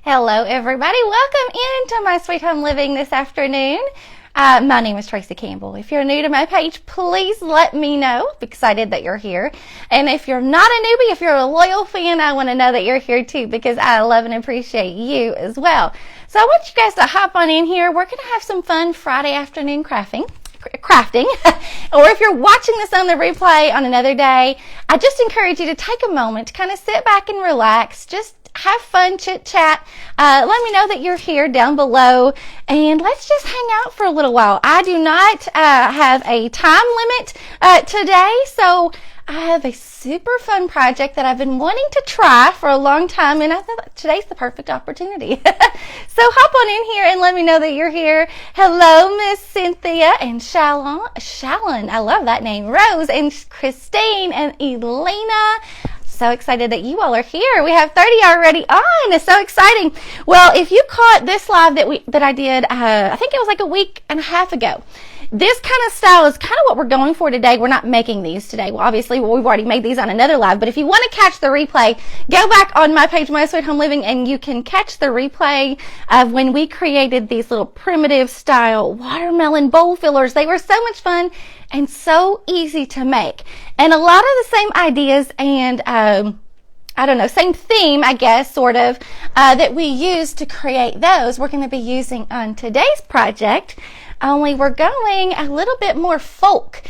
Hello everybody, welcome into my sweet home living this afternoon. My name is Tracy Campbell. If you're new to my page, please let me know. I'm excited that you're here. And if you're not a newbie, if you're a loyal fan, I want to know that you're here too, because I love and appreciate you as well. So I want you guys to hop on in here. We're going to have some fun Friday afternoon crafting. Or if you're watching this on the replay on another day, I just encourage you to take a moment to kind of sit back and relax. Just have fun, chit chat. Let me know that you're here down below, and let's just hang out for a little while. I do not have a time limit today, so I have a super fun project that I've been wanting to try for a long time, and I thought today's the perfect opportunity. So hop on in here and let me know that you're here. Hello, Miss Cynthia and Shallon. I love that name. Rose and Christine and Elena. So excited that you all are here. We have 30 already on. It's so exciting. Well, if you caught this live that I did, I think it was like a week and a half ago. This kind of style is kind of what we're going for today. We're not making these today. Well, obviously, we've already made these on another live. But if you want to catch the replay, go back on my page, My Sweet Home Living, and you can catch the replay of when we created these little primitive style watermelon bowl fillers. They were so much fun and so easy to make. And a lot of the same ideas and same theme, I guess, sort of, that we used to create those, we're going to be using on today's project. Only we're going a little bit more folk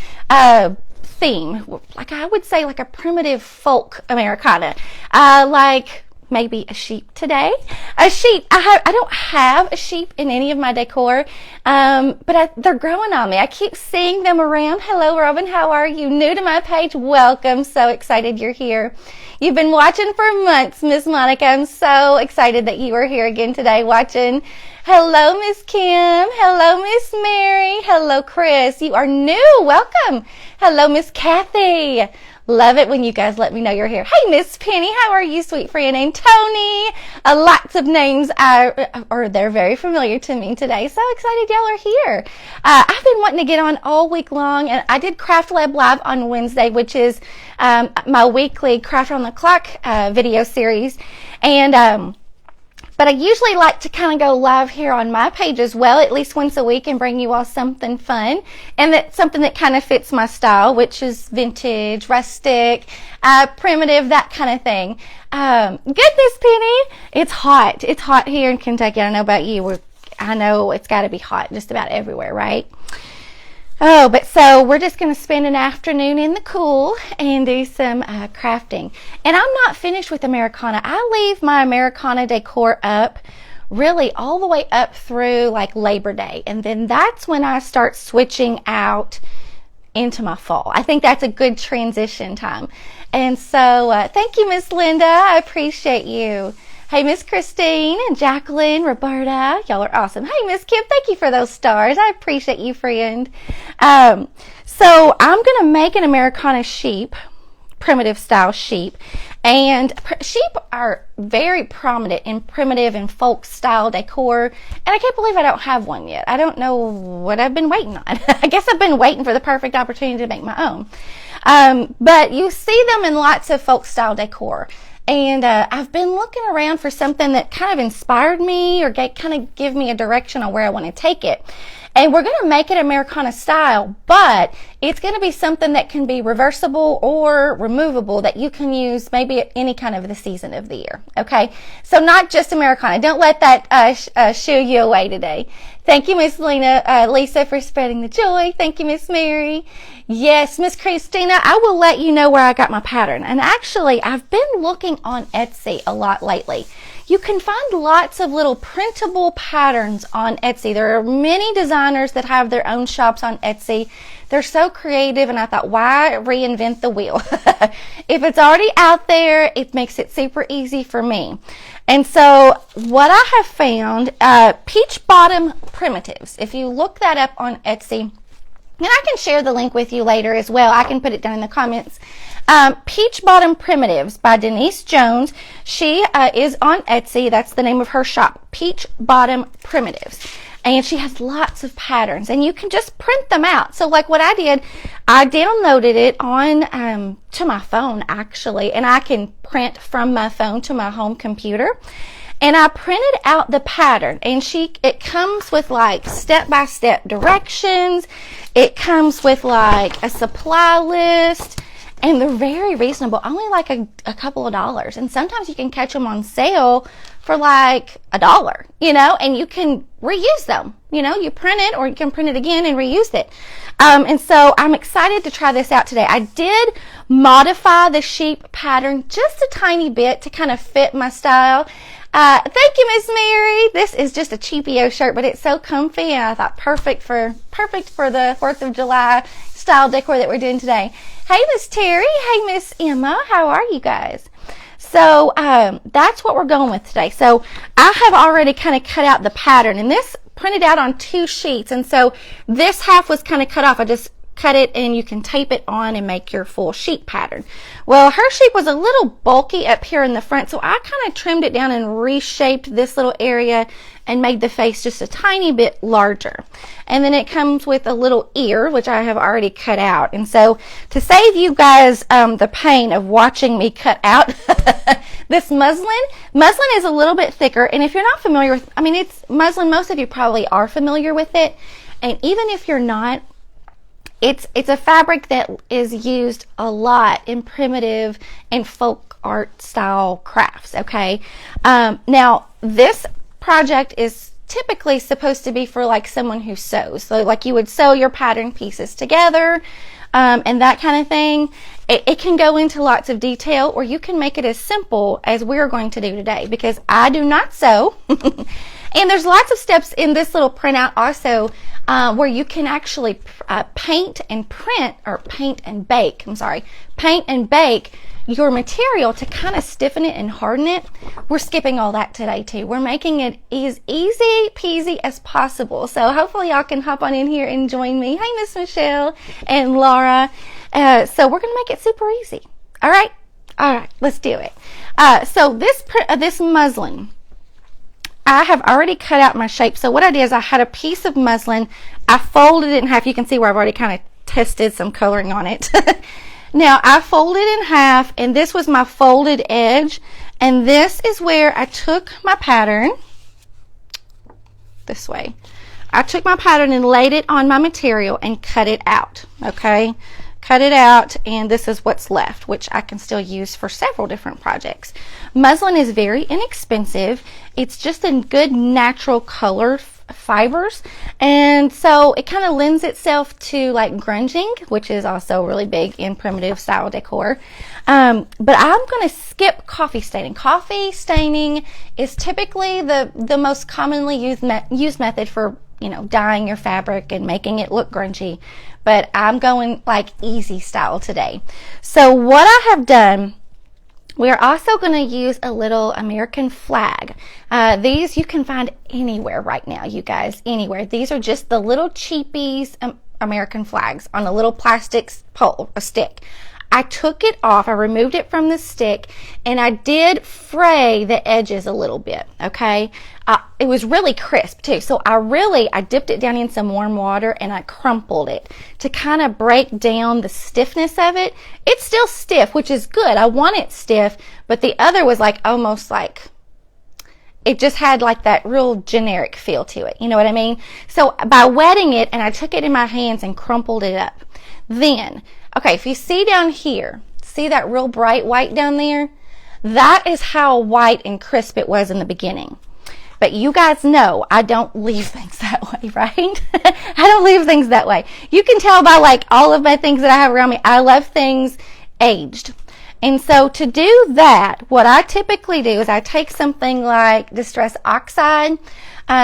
theme, like I would say like a primitive folk Americana, like maybe a sheep today. A sheep, I don't have a sheep in any of my decor, but they're growing on me. I keep seeing them around. Hello, Robin, how are you? New to my page, welcome. So excited you're here. You've been watching for months, Miss Monica. I'm so excited that you are here again today watching. Hello, Miss Kim. Hello, Miss Mary. Hello, Chris. You are new. Welcome. Hello, Miss Kathy. Love it when you guys let me know you're here. Hey, Miss Penny. How are you, sweet friend? And Tony. Lots of names they're very familiar to me today. So excited y'all are here. I've been wanting to get on all week long, and I did Craft Lab Live on Wednesday, which is my weekly Craft on the Clock video series. And but I usually like to kind of go live here on my page as well, at least once a week, and bring you all something fun, and that's something that kind of fits my style, which is vintage, rustic, primitive, that kind of thing. Goodness, Penny, it's hot. It's hot here in Kentucky. I don't know about you. I know it's got to be hot just about everywhere, right? Oh, but so we're just going to spend an afternoon in the cool and do some crafting. And I'm not finished with Americana. I leave my Americana decor up really all the way up through like Labor Day. And then that's when I start switching out into my fall. I think that's a good transition time. And so thank you, Miss Linda. I appreciate you. Hey, Miss Christine and Jacqueline, Roberta, y'all are awesome. Hey, Miss Kim, thank you for those stars. I appreciate you, friend. So I'm going to make an Americana sheep, primitive style sheep. And sheep are very prominent in primitive and folk style decor. And I can't believe I don't have one yet. I don't know what I've been waiting on. I guess I've been waiting for the perfect opportunity to make my own. But you see them in lots of folk style decor. And I've been looking around for something that kind of inspired me or kind of give me a direction on where I want to take it. And we're going to make it Americana style, but it's going to be something that can be reversible or removable that you can use maybe at any kind of the season of the year. Okay, so not just Americana. Don't let that shoo you away today. Thank you, Miss Lisa, for spreading the joy. Thank you, Miss Mary. Yes, Miss Christina, I will let you know where I got my pattern. And actually, I've been looking on Etsy a lot lately. You can find lots of little printable patterns on Etsy. There are many designers that have their own shops on Etsy. They're so creative, and I thought, why reinvent the wheel? If it's already out there, it makes it super easy for me. And so what I have found, peach bottom primitives. If you look that up on Etsy, and I can share the link with you later as well. I can put it down in the comments. Peach Bottom Primitives by Denise Jones. She is on Etsy. That's the name of her shop, Peach Bottom Primitives. And she has lots of patterns, and you can just print them out. So like what I did, I downloaded it on to my phone actually, and I can print from my phone to my home computer. and I printed out the pattern, and it comes with like step-by-step directions. It comes with like a supply list, and they're very reasonable, only like a couple of dollars. And sometimes you can catch them on sale for like $1, you know, and you can reuse them. You know, you print it, or you can print it again and reuse it. And so I'm excited to try this out today. I did modify the sheep pattern just a tiny bit to kind of fit my style. Thank you, Miss Mary. This is just a cheapio shirt, but it's so comfy, and I thought perfect for the 4th of July style decor that we're doing today. Hey, Miss Terry. Hey, Miss Emma. How are you guys? So that's what we're going with today. So I have already kind of cut out the pattern, and this printed out on 2 sheets, and so this half was kind of cut off. I just cut it, and you can tape it on and make your full sheep pattern. Well, her sheep was a little bulky up here in the front, so I kind of trimmed it down and reshaped this little area and made the face just a tiny bit larger. And then it comes with a little ear, which I have already cut out. And so to save you guys the pain of watching me cut out this muslin is a little bit thicker. And if you're not familiar with, I mean, it's muslin, most of you probably are familiar with it. And even if you're not, it's a fabric that is used a lot in primitive and folk art style crafts, okay? Now, this project is typically supposed to be for like someone who sews. So like you would sew your pattern pieces together and that kind of thing. It can go into lots of detail, or you can make it as simple as we're going to do today, because I do not sew. And there's lots of steps in this little printout also where you can actually paint and bake your material to kind of stiffen it and harden it. We're skipping all that today too. We're making it as easy peasy as possible. So hopefully y'all can hop on in here and join me. Hey, Miss Michelle and Laura. So we're going to make it super easy. All right, let's do it. So this muslin, I have already cut out my shape. So what I did is I had a piece of muslin. I folded it in half. You can see where I've already kind of tested some coloring on it. Now I folded in half, and this was my folded edge. And this is where I took my pattern this way. I took my pattern and laid it on my material and cut it out. Okay. Cut it out, and this is what's left, which I can still use for several different projects. Muslin is very inexpensive. It's just a good natural color fibers, and so it kind of lends itself to like grunging, which is also really big in primitive style decor. But I'm going to skip coffee staining. Coffee staining is typically the most commonly used method for, you know, dyeing your fabric and making it look grungy. But I'm going like easy style today. So what I have done, we're also going to use a little American flag. These you can find anywhere right now, you guys, anywhere. These are just the little cheapies American flags on a little plastic pole, a stick. I took it off, I removed it from the stick, and I did fray the edges a little bit, okay? It was really crisp too, so I dipped it down in some warm water and I crumpled it to kind of break down the stiffness of it. It's still stiff, which is good. I want it stiff, but the other was like almost like, it just had like that real generic feel to it, you know what I mean? So by wetting it, and I took it in my hands and crumpled it up. Then, okay, if you see down here, see that real bright white down there? That is how white and crisp it was in the beginning. But you guys know I don't leave things that way, right? I don't leave things that way. You can tell by like all of my things that I have around me, I love things aged. And so to do that, what I typically do is I take something like Distress Oxide.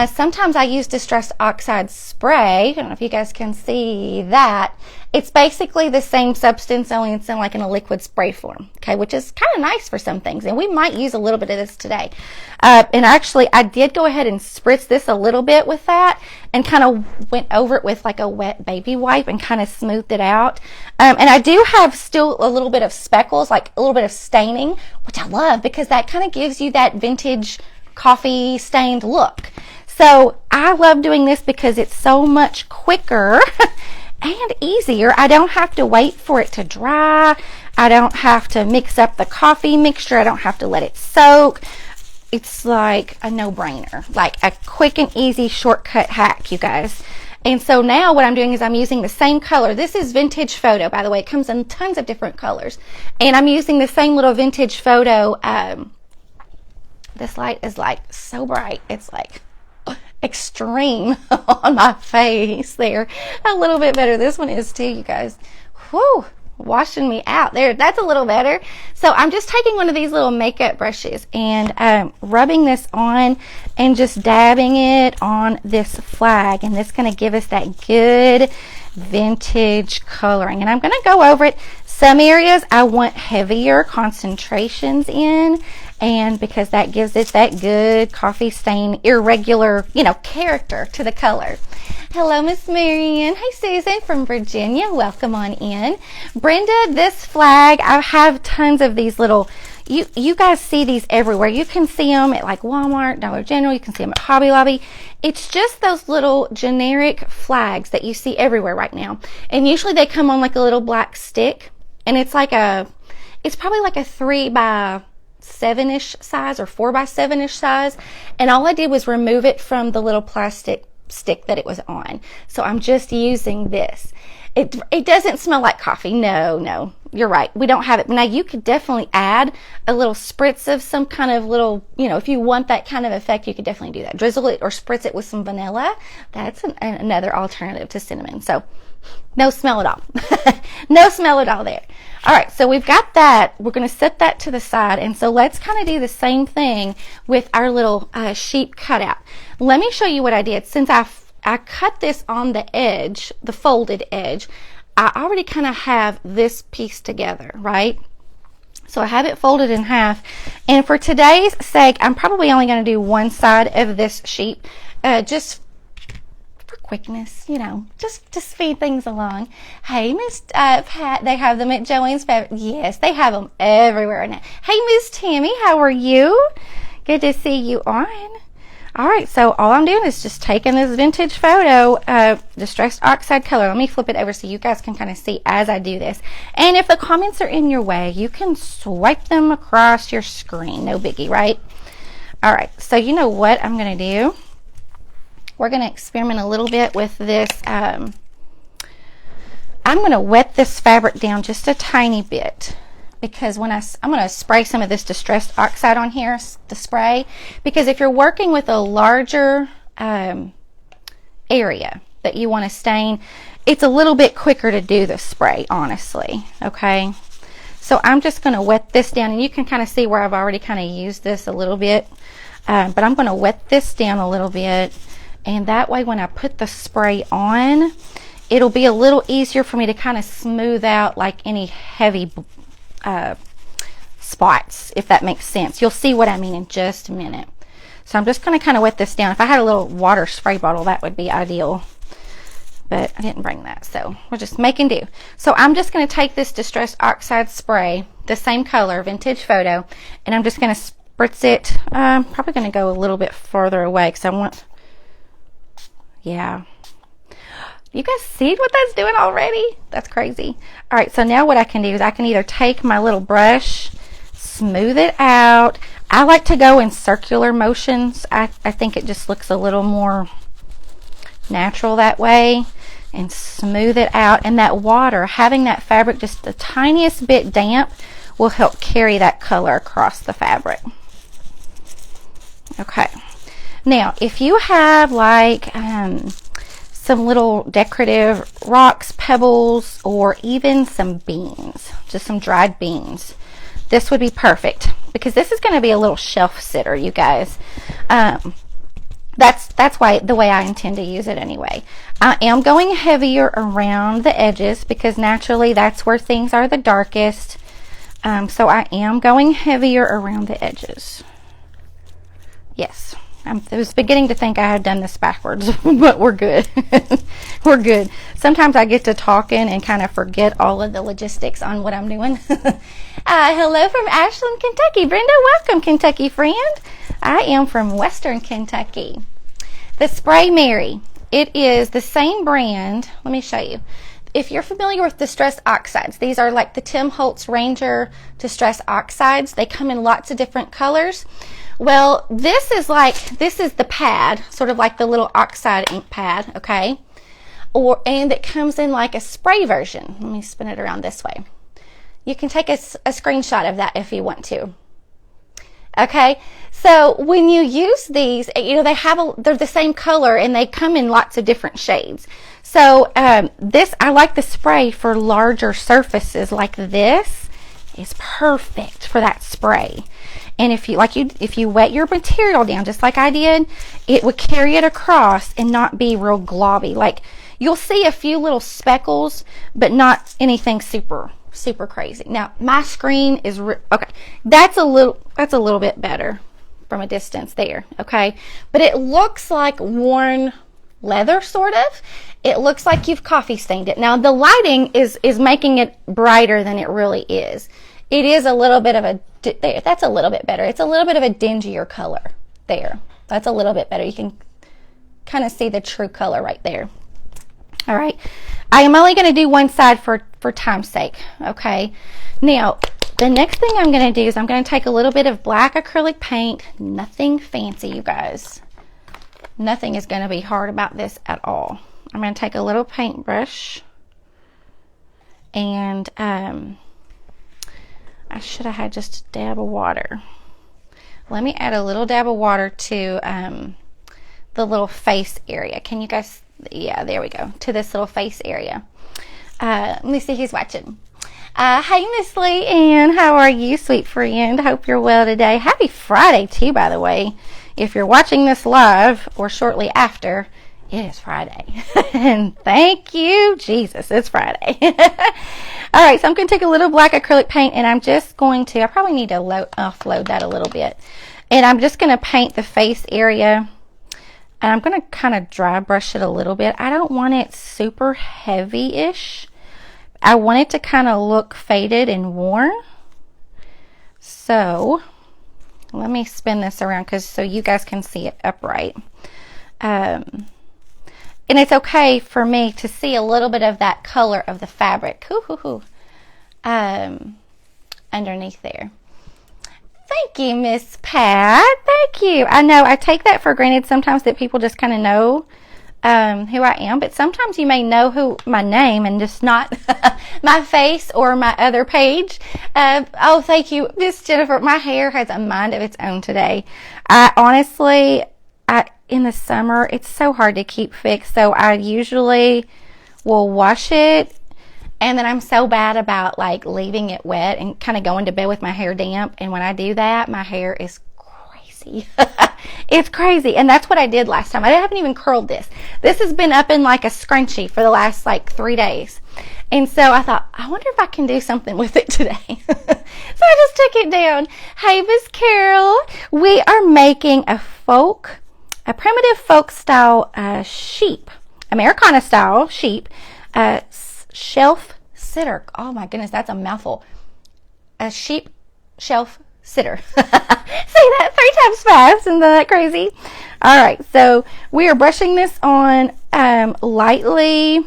Sometimes I use Distress Oxide spray. I don't know if you guys can see that. It's basically the same substance, only it's in like in a liquid spray form, okay, which is kind of nice for some things. And we might use a little bit of this today. And actually, I did go ahead and spritz this a little bit with that and kind of went over it with like a wet baby wipe and kind of smoothed it out. And I do have still a little bit of speckles, like a little bit of staining, which I love because that kind of gives you that vintage coffee stained look. So I love doing this because it's so much quicker and easier. I don't have to wait for it to dry. I don't have to mix up the coffee mixture. I don't have to let it soak. it's like a no-brainer, like a quick and easy shortcut hack, you guys. And so now what I'm doing is I'm using the same color. This is Vintage Photo, by the way. It comes in tons of different colors. And I'm using the same little Vintage Photo. This light is like so bright. It's like extreme on my face there. A little bit better. This one is too, you guys. Whew. Washing me out there. That's a little better. So I'm just taking one of these little makeup brushes and rubbing this on and just dabbing it on this flag, and this is going to give us that good vintage coloring. And I'm going to go over it. Some areas I want heavier concentrations in, and because that gives it that good coffee stain, irregular, you know, character to the color. Hello, Miss Marion. Hey, Susan from Virginia. Welcome on in. Brenda, this flag, I have tons of these little, you guys see these everywhere. You can see them at like Walmart, Dollar General. You can see them at Hobby Lobby. It's just those little generic flags that you see everywhere right now. And usually they come on like a little black stick. And it's like it's probably like a 3x7-ish size or 4x7-ish size. And all I did was remove it from the little plastic stick that it was on. So I'm just using this. It doesn't smell like coffee. No, you're right. We don't have it. Now you could definitely add a little spritz of some kind of little, you know, if you want that kind of effect, you could definitely do that. Drizzle it or spritz it with some vanilla. That's another alternative to cinnamon. So no smell at all. No smell at all there. All right, so we've got that. We're going to set that to the side. And so let's kind of do the same thing with our little sheep cutout. Let me show you what I did. Since I cut this on the edge, the folded edge, I already kind of have this piece together, right? So I have it folded in half. And for today's sake, I'm probably only going to do one side of this sheep, just for quickness, you know, just to speed things along. Hey, Miss Pat, they have them at Joanne's Fabric. Yes, they have them everywhere now. Hey, Miss Tammy, how are you? Good to see you on. All right, so all I'm doing is just taking this Vintage Photo Distressed Oxide color. Let me flip it over so you guys can kind of see as I do this. And if the comments are in your way, you can swipe them across your screen. No biggie, right? All right, so you know what I'm going to do? We're going to experiment a little bit with this. I'm going to wet this fabric down just a tiny bit, because when I'm going to spray some of this Distressed Oxide on here, the spray, because if you're working with a larger area that you want to stain, it's a little bit quicker to do the spray, honestly, okay? So I'm just going to wet this down, and you can kind of see where I've already kind of used this a little bit, but I'm going to wet this down a little bit, and that way when I put the spray on, it'll be a little easier for me to kind of smooth out like any heavy spots, if that makes sense. You'll see what I mean in just a minute. So I'm just going to kind of wet this down. If I had a little water spray bottle, that would be ideal, but I didn't bring that, so we're just making do. So I'm just going to take this Distressed Oxide spray, the same color, Vintage Photo, and I'm just going to spritz it. I'm probably going to go a little bit further away because I want, yeah. You guys see what that's doing already? That's crazy. All right, so now what I can do is I can either take my little brush, smooth it out. I like to go in circular motions. I think it just looks a little more natural that way, and smooth it out. And that water, having that fabric just the tiniest bit damp, will help carry that color across the fabric. Okay. Now, if you have like some little decorative rocks, pebbles, or even some beans, just some dried beans, this would be perfect, because this is going to be a little shelf sitter, you guys. That's why the way I intend to use it anyway. I am going heavier around the edges because naturally that's where things are the darkest. So I am going heavier around the edges. Yes. I was beginning to think I had done this backwards, but we're good. We're good. Sometimes I get to talking and kind of forget all of the logistics on what I'm doing. Hello from Ashland, Kentucky. Brenda, welcome, Kentucky friend. I am from Western Kentucky. The Spray Mary. It is the same brand. Let me show you. If you're familiar with Distressed Oxides, these are like the Tim Holtz Ranger Distressed Oxides. They come in lots of different colors. Well, this is the pad, sort of like the little oxide ink pad, okay? And it comes in like a spray version. Let me spin it around this way. You can take a screenshot of that if you want to. Okay, so when you use these, you know, they're the same color and they come in lots of different shades. So I like the spray for larger surfaces like this. Is perfect for that spray. And if you wet your material down just like I did, it would carry it across and not be real globby. Like you'll see a few little speckles, but not anything super crazy. Now my screen is okay. That's a little bit better from a distance there. Okay, but it looks like worn leather, sort of. It looks like you've coffee stained it. Now the lighting is making it brighter than it really is. It is a little bit of there. That's a little bit better. It's a little bit of a dingier color there. That's a little bit better. You can kind of see the true color right there. All right. I am only going to do one side for time's sake. Okay. Now, the next thing I'm going to do is I'm going to take a little bit of black acrylic paint. Nothing fancy, you guys. Nothing is going to be hard about this at all. I'm going to take a little paintbrush, and I should have had just a dab of water. Let me add a little dab of water to the little face area. Can you guys, yeah, there we go, to this little face area. Let me see who's watching. Hey, Miss Lee Ann, how are you, sweet friend? Hope you're well today. Happy Friday, too, by the way. If you're watching this live or shortly after, it is Friday. And thank you, Jesus, it's Friday. All right, so I'm going to take a little black acrylic paint, and I'm just going to, I probably need to offload that a little bit. And I'm just going to paint the face area. And I'm going to kind of dry brush it a little bit. I don't want it super heavy-ish. I want it to kind of look faded and worn. So let me spin this around so you guys can see it upright. And it's okay for me to see a little bit of that color of the fabric underneath there. Thank you, Miss Pat. Thank you. I know I take that for granted sometimes that people just kind of know who I am, but sometimes you may know my name and just not my face or my other page. Oh, thank you, Miss Jennifer. My hair has a mind of its own today. Honestly, in the summer, it's so hard to keep fixed, so I usually will wash it, and then I'm so bad about like leaving it wet and kind of going to bed with my hair damp, and when I do that, my hair is crazy. It's crazy, and that's what I did last time. I haven't even curled this. This has been up in like a scrunchie for the last like 3 days, and so I thought, I wonder if I can do something with it today. So I just took it down. Hey, Miss Carol, we are making a primitive folk style sheep, Americana style sheep, shelf sitter. Oh my goodness, that's a mouthful. A sheep shelf sitter. Say that 3 times fast. Isn't that crazy? All right, so we are brushing this on lightly,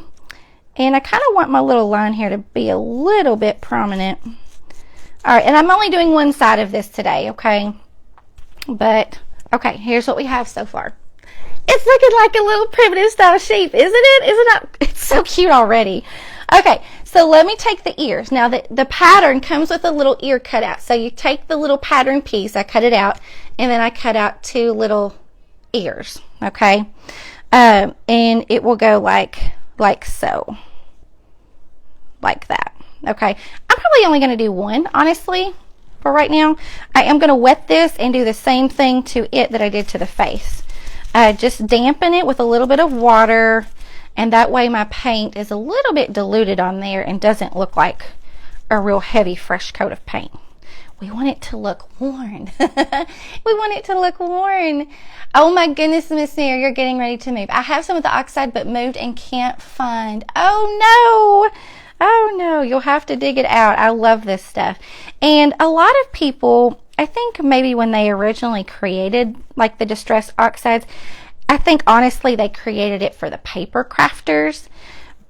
and I kind of want my little line here to be a little bit prominent. All right, and I'm only doing one side of this today, okay? But okay, here's what we have so far. It's looking like a little primitive style sheep, isn't it? Isn't it? It's so cute already. Okay, so let me take the ears. Now the pattern comes with a little ear cutout. So you take the little pattern piece, I cut it out, and then I cut out 2 little ears, okay? And it will go like so. Like that, okay? I'm probably only going to do one, honestly, for right now. I am going to wet this and do the same thing to it that I did to the face. Just dampen it with a little bit of water, and that way my paint is a little bit diluted on there and doesn't look like a real heavy fresh coat of paint. We want it to look worn. We want it to look worn. Oh my goodness, Miss Mary, you're getting ready to move. I have some of the oxide but moved and can't find. Oh no. Oh no, you'll have to dig it out. I love this stuff. And a lot of people, I think maybe when they originally created like the distressed oxides, I think honestly they created it for the paper crafters,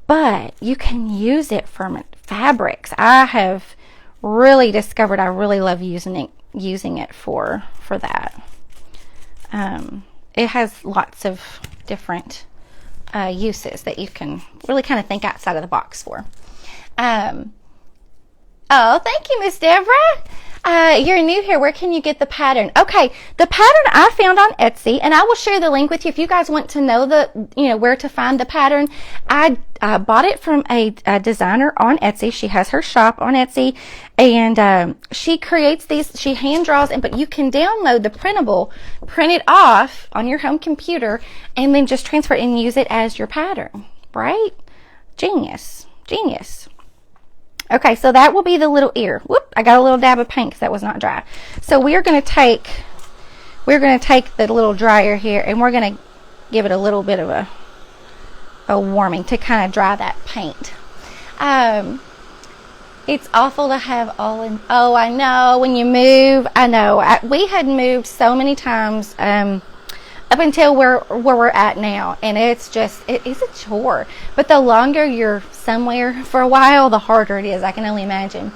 but you can use it for fabrics. I have really discovered I really love using using it for that. It has lots of different uses that you can really kind of think outside of the box for. Oh, thank you, Miss Deborah. You're new here. Where can you get the pattern? Okay, the pattern I found on Etsy, and I will share the link with you if you guys want to know where to find the pattern. I bought it from a designer on Etsy. She has her shop on Etsy, and she creates these. She hand draws, but you can download the printable, print it off on your home computer, and then just transfer it and use it as your pattern. Right? Genius. Okay, so that will be the little ear. Whoop, I got a little dab of paint because that was not dry. So we're going to take the little dryer here, and we're going to give it a little bit of a warming to kind of dry that paint. It's awful to have all in. Oh, I know, when you move, I know. We had moved so many times up until where we're at now, and it's a chore. But the longer you're somewhere for a while, the harder it is. I can only imagine.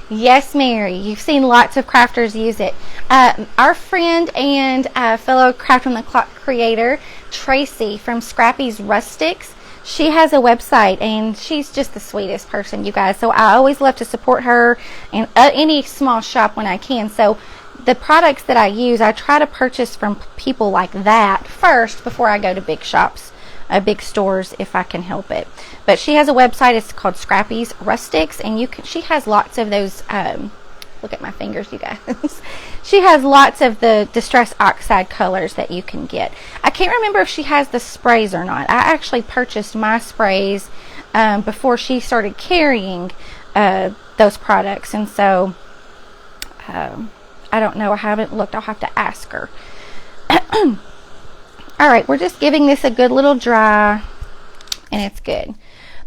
Yes, Mary, you've seen lots of crafters use it. Our friend and fellow Craft on the Clock creator, Tracy from Scrappy's Rustics, she has a website, and she's just the sweetest person, you guys. So I always love to support her and any small shop when I can. So the products that I use, I try to purchase from people like that first before I go to big shops, big stores, if I can help it. But she has a website. It's called Scrappy's Rustics, and she has lots of those. Look at my fingers, you guys. She has lots of the Distress Oxide colors that you can get. I can't remember if she has the sprays or not. I actually purchased my sprays before she started carrying those products, and so I don't know. I haven't looked. I'll have to ask her. All right, we're just giving this a good little dry, and it's good.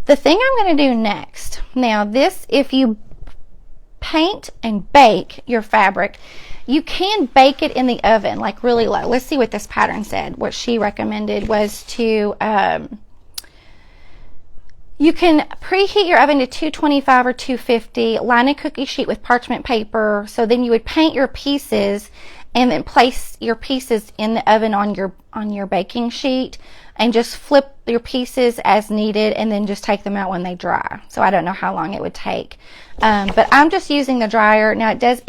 The thing I'm going to do next, now this, if you paint and bake your fabric, you can bake it in the oven, like really low. Let's see what this pattern said. What she recommended was to, you can preheat your oven to 225 or 250, line a cookie sheet with parchment paper. So then you would paint your pieces and then place your pieces in the oven on your baking sheet, and just flip your pieces as needed, and then just take them out when they dry. So I don't know how long it would take, but I'm just using the dryer. Now the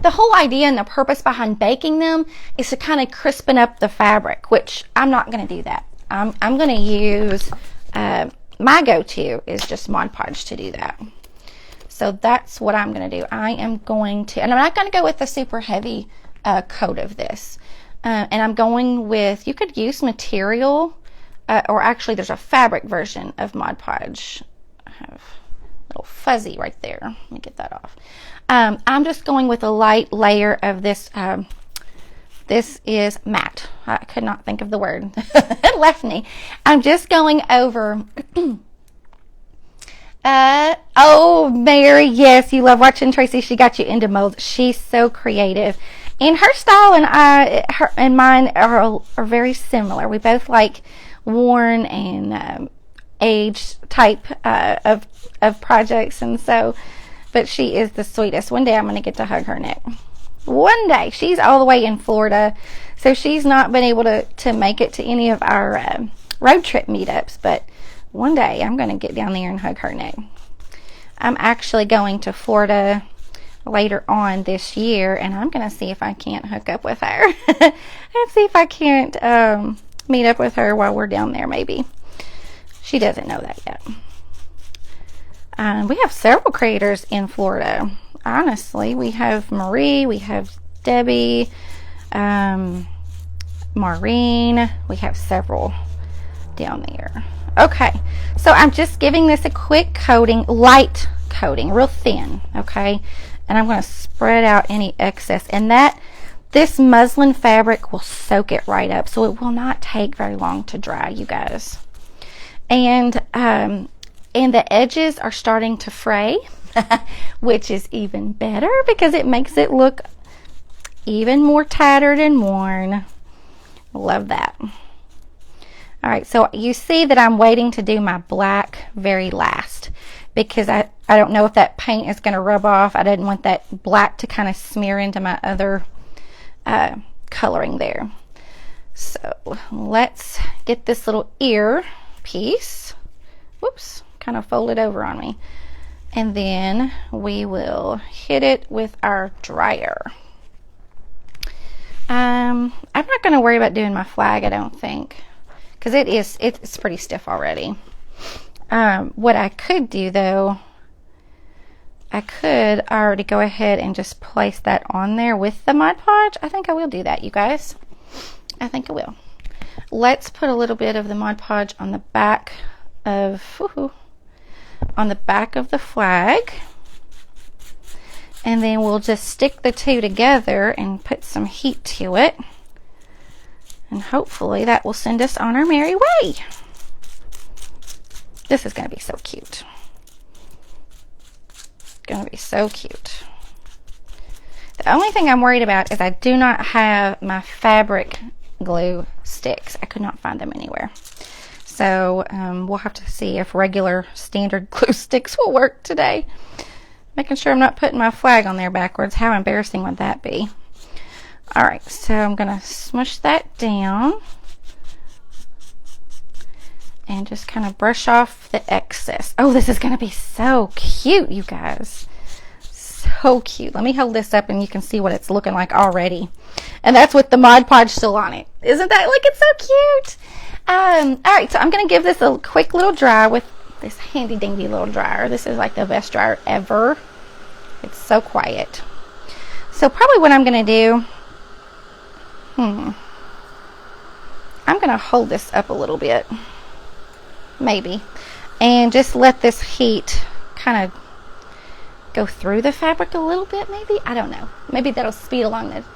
whole idea and the purpose behind baking them is to kind of crispen up the fabric, which I'm not going to do that. I'm going to use my go-to is just Mod Podge to do that. So that's what I'm going to do. I am going to, and I'm not going to go with a super heavy coat of this. And I'm going with, you could use material, or actually there's a fabric version of Mod Podge. I have a little fuzzy right there. Let me get that off. I'm just going with a light layer of this. This is matte. I could not think of the word. It left me. I'm just going over... oh, Mary, yes, you love watching Tracy. She got you into molds. She's so creative. And her style and mine are very similar. We both like worn and age type of projects, and so, but she is the sweetest. One day I'm going to get to hug her neck. One day. She's all the way in Florida, so she's not been able to make it to any of our road trip meetups, but one day I'm going to get down there and hug her neck. I'm actually going to Florida later on this year, and I'm going to see if I can't hook up with her and see if I can't meet up with her while we're down there. Maybe she doesn't know that yet. We have several creators in Florida. Honestly, we have Marie, we have Debbie, Maureen. We have several down there. Okay, so I'm just giving this a quick coating, light coating, real thin, okay? And I'm going to spread out any excess, and this muslin fabric will soak it right up, so it will not take very long to dry, you guys. And the edges are starting to fray, which is even better because it makes it look even more tattered and worn. Love that. All right, so you see that I'm waiting to do my black very last, because I don't know if that paint is going to rub off. I didn't want that black to kind of smear into my other coloring there. So let's get this little ear piece, whoops, kind of folded over on me, and then we will hit it with our dryer. I'm not going to worry about doing my flag, I don't think, because it's pretty stiff already. What I could do though, I could already go ahead and just place that on there with the Mod Podge. I think I will do that, you guys. I think I will. Let's put a little bit of the Mod Podge on the back of the flag, and then we'll just stick the two together and put some heat to it, and hopefully that will send us on our merry way. This is going to be so cute. It's going to be so cute. The only thing I'm worried about is I do not have my fabric glue sticks. I could not find them anywhere. So we'll have to see if regular standard glue sticks will work today. Making sure I'm not putting my flag on there backwards. How embarrassing would that be? Alright, so I'm going to smush that down and just kind of brush off the excess. Oh, this is going to be so cute, you guys. So cute. Let me hold this up and you can see what it's looking like already. And that's with the Mod Podge still on it. Isn't that, look, it's so cute. Alright, so I'm going to give this a quick little dry with this handy dandy little dryer. This is like the best dryer ever. It's so quiet. So probably what I'm going to do, I'm going to hold this up a little bit, maybe, and just let this heat kind of go through the fabric a little bit, maybe. I don't know. Maybe that'll speed along this.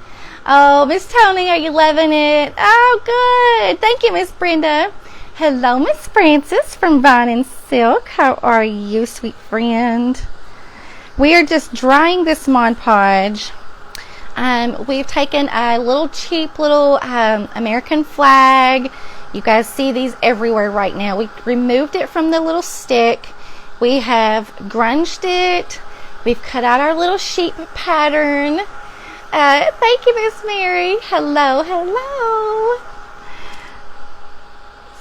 Oh, Miss Tony, are you loving it? Oh, good. Thank you, Miss Brenda. Hello, Miss Francis from Vine and Silk. How are you, sweet friend? We are just drying this Mod Podge. We've taken a little cheap little American flag. You guys see these everywhere right now. We removed it from the little stick. We have grunged it. We've cut out our little sheep pattern. Thank you, Miss Mary. Hello, hello.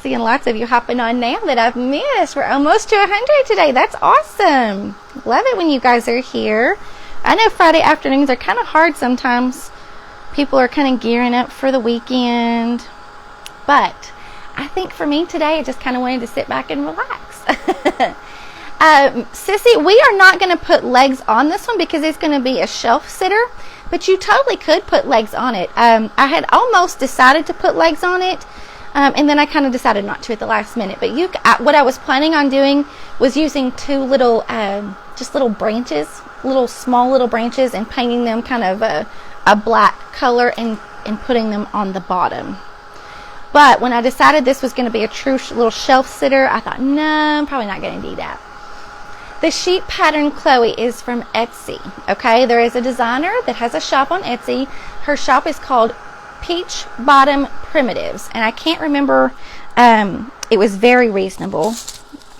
Seeing lots of you hopping on now that I've missed. We're almost to 100 today. That's awesome. Love it when you guys are here. I know Friday afternoons are kind of hard sometimes. People are kind of gearing up for the weekend. But I think for me today, I just kind of wanted to sit back and relax. Sissy, we are not going to put legs on this one because it's going to be a shelf sitter. But you totally could put legs on it. I had almost decided to put legs on it. And then I kind of decided not to at the last minute. But what I was planning on doing was using two little, just little branches, small little branches, and painting them kind of a black color and putting them on the bottom. But when I decided this was going to be a true little shelf sitter, I thought, no, I'm probably not going to do that. The sheep pattern Chloe is from Etsy. Okay, there is a designer that has a shop on Etsy. Her shop is called Peach Bottom Primitives, and I can't remember. It was very reasonable.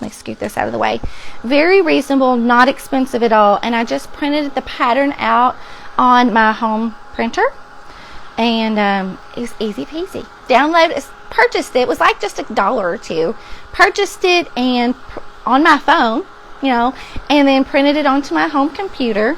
Let me scoot this out of the way. Very reasonable, not expensive at all. And I just printed the pattern out on my home printer, and it's easy peasy. Purchased it. It was like just $1 or $2. Purchased it and on my phone, and then printed it onto my home computer,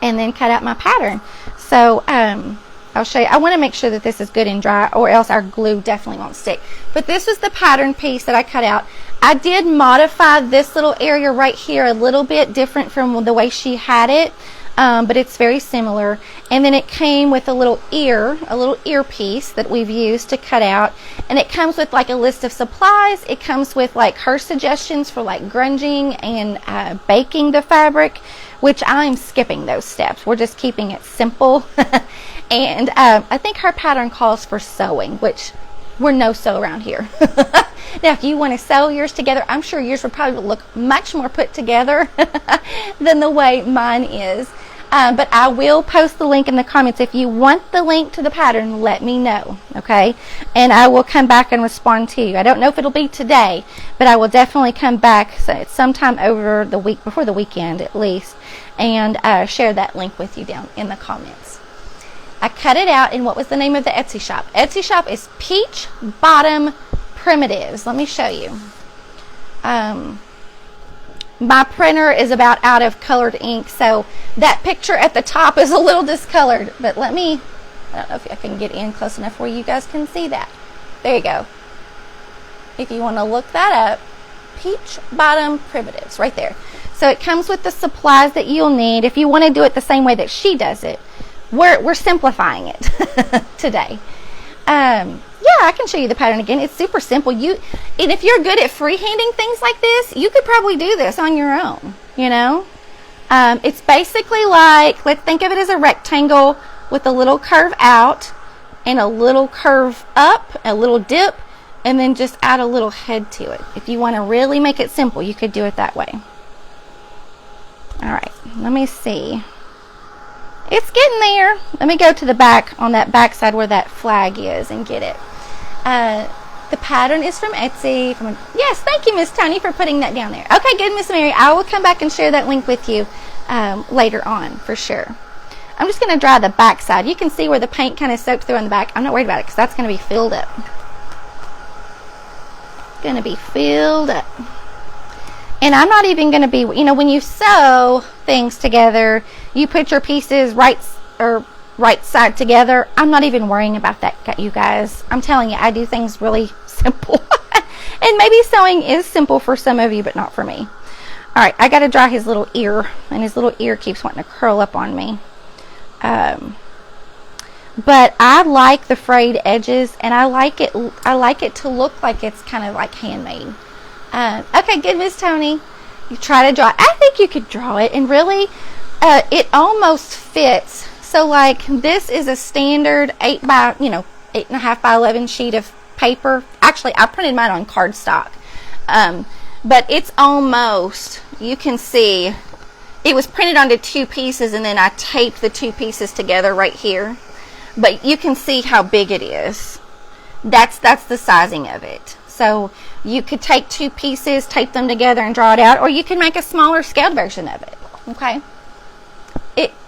and then cut out my pattern. So I'll show you. I want to make sure that this is good and dry, or else our glue definitely won't stick. But this is the pattern piece that I cut out. I did modify this little area right here a little bit different from the way she had it, but it's very similar. And then it came with a little ear piece that we've used to cut out. And it comes with like a list of supplies. It comes with like her suggestions for like grunging and baking the fabric, which I'm skipping those steps. We're just keeping it simple. And I think her pattern calls for sewing, which we're no sew around here. Now, if you want to sew yours together, I'm sure yours would probably look much more put together than the way mine is. But I will post the link in the comments. If you want the link to the pattern, let me know, okay? And I will come back and respond to you. I don't know if it'll be today, but I will definitely come back sometime over the week, before the weekend at least, and share that link with you down in the comments. I cut it out, and what was the name of the Etsy shop? Etsy shop is Peach Bottom Primitives. Let me show you. My printer is about out of colored ink, so that picture at the top is a little discolored. But I don't know if I can get in close enough where you guys can see that. There you go. If you want to look that up, Peach Bottom Primitives, right there. So it comes with the supplies that you'll need. If you want to do it the same way that she does it, we're simplifying it today. Yeah, I can show you the pattern again. It's super simple. And if you're good at freehanding things like this, you could probably do this on your own, you know. It's basically like, let's think of it as a rectangle with a little curve out and a little curve up, a little dip, and then just add a little head to it. If you want to really make it simple, you could do it that way. All right, let me see. It's getting there. Let me go to the back, on that back side where that flag is, and get it. The pattern is from Etsy. Yes, thank you, Miss Tony, for putting that down there. Okay, good, Miss Mary. I will come back and share that link with you later on, for sure. I'm just going to dry the back side. You can see where the paint kind of soaked through on the back. I'm not worried about it because that's going to be filled up. Going to be filled up. And I'm not even going to be, you know, when you sew things together, you put your pieces right side together. I'm not even worrying about that, you guys. I'm telling you, I do things really simple. And maybe sewing is simple for some of you, but not for me. All right, I got to dry his little ear, and his little ear keeps wanting to curl up on me. But I like the frayed edges, and I like it to look like it's kind of like handmade. Okay, good, Miss Tony. You try to draw. I think you could draw it, and really, it almost fits. So, like, this is a standard 8.5 by 11 sheet of paper. Actually, I printed mine on cardstock, but it's almost. You can see, it was printed onto 2 pieces, and then I taped the 2 pieces together right here. But you can see how big it is. That's the sizing of it. So you could take 2 pieces, tape them together, and draw it out, or you can make a smaller scaled version of it. Okay.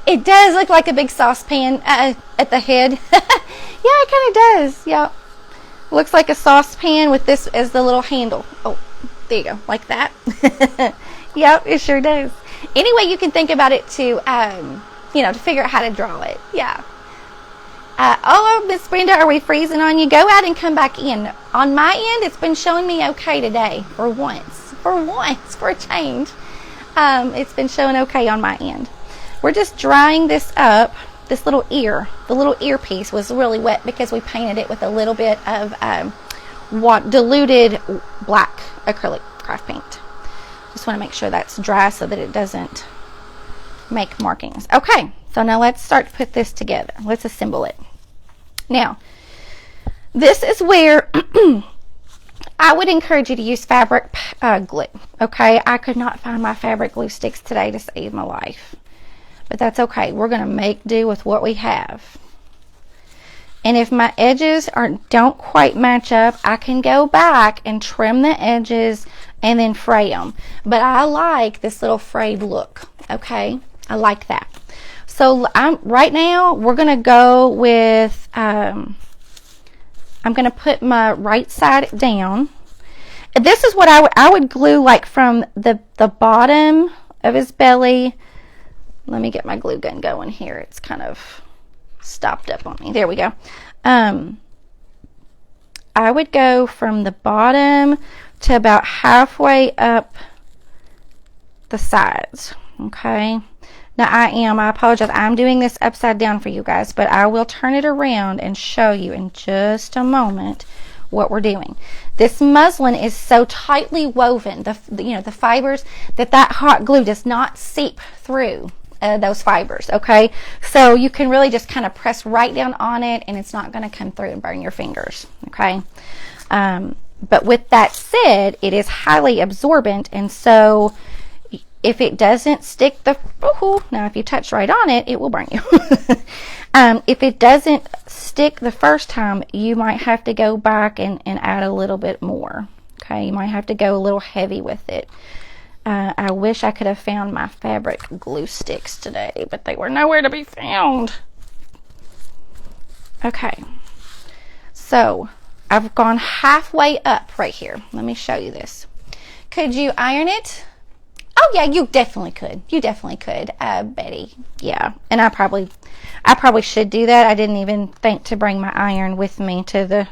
It does look like a big saucepan at the head. Yeah, it kind of does. Yeah. Looks like a saucepan with this as the little handle. Oh, there you go. Like that. Yep, it sure does. Anyway, you can think about it to figure out how to draw it. Yeah. Oh, Miss Brenda, are we freezing on you? Go out and come back in. On my end, it's been showing me okay today. For once, for a change. It's been showing okay on my end. We're just drying this up. This little ear, the little earpiece was really wet because we painted it with a little bit of diluted black acrylic craft paint. Just want to make sure that's dry so that it doesn't make markings. Okay, so now let's start to put this together. Let's assemble it. Now, this is where I would encourage you to use fabric glue. Okay, I could not find my fabric glue sticks today to save my life. But that's okay. We're going to make do with what we have. And if my edges don't quite match up, I can go back and trim the edges and then fray them. But I like this little frayed look. Okay, I like that. So right now we're going to go with. I'm going to put my right side down. This is what I would glue, like from the bottom of his belly. Let me get my glue gun going here. It's kind of stopped up on me. There we go. I would go from the bottom to about halfway up the sides. Okay. Now I apologize. I'm doing this upside down for you guys, but I will turn it around and show you in just a moment what we're doing. This muslin is so tightly woven, the fibers, that hot glue does not seep through those fibers. Okay, so you can really just kind of press right down on it, and it's not going to come through and burn your fingers. Okay, but with that said, it is highly absorbent, and so if it doesn't stick now if you touch right on it, it will burn you. If it doesn't stick the first time, you might have to go back and add a little bit more. Okay, you might have to go a little heavy with it. I wish I could have found my fabric glue sticks today, but they were nowhere to be found. Okay, so I've gone halfway up right here. Let me show you this. Could you iron it? Oh yeah, you definitely could. You definitely could, Betty. Yeah, and I probably should do that. I didn't even think to bring my iron with me to the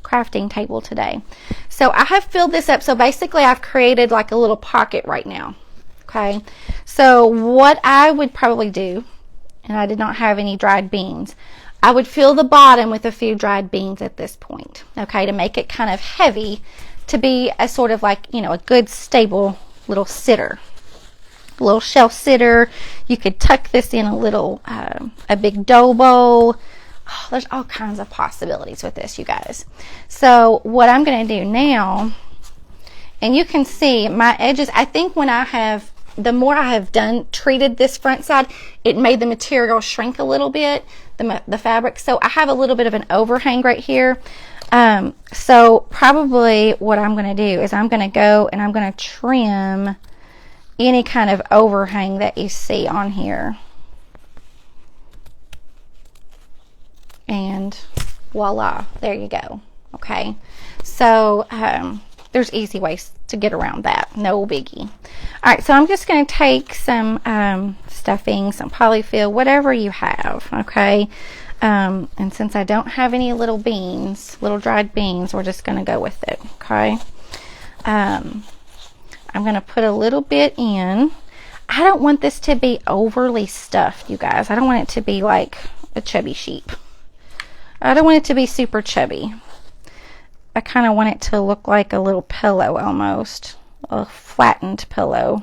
crafting table today. So I have filled this up. So basically I've created like a little pocket right now. Okay, so what I would probably do, and I did not have any dried beans, I would fill the bottom with a few dried beans at this point, okay, to make it kind of heavy, to be a sort of like, you know, a good stable little sitter, little shelf sitter. You could tuck this in a little a big dough bowl. Oh, there's all kinds of possibilities with this, you guys. So what I'm going to do now, and you can see my edges, I think when the more I have treated this front side, it made the material shrink a little bit, the fabric. So I have a little bit of an overhang right here. So probably what I'm going to do is I'm going to go and I'm going to trim any kind of overhang that you see on here. And voila, there you go. Okay, so there's easy ways to get around that, no biggie. All right, so I'm just going to take some stuffing, some polyfill, whatever you have. Okay, and since I don't have any little dried beans, we're just going to go with it. Okay, I'm going to put a little bit in. I don't want this to be overly stuffed, you guys. I don't want it to be like a chubby sheep. I don't want it to be super chubby. I kind of want it to look like a little pillow almost, a flattened pillow.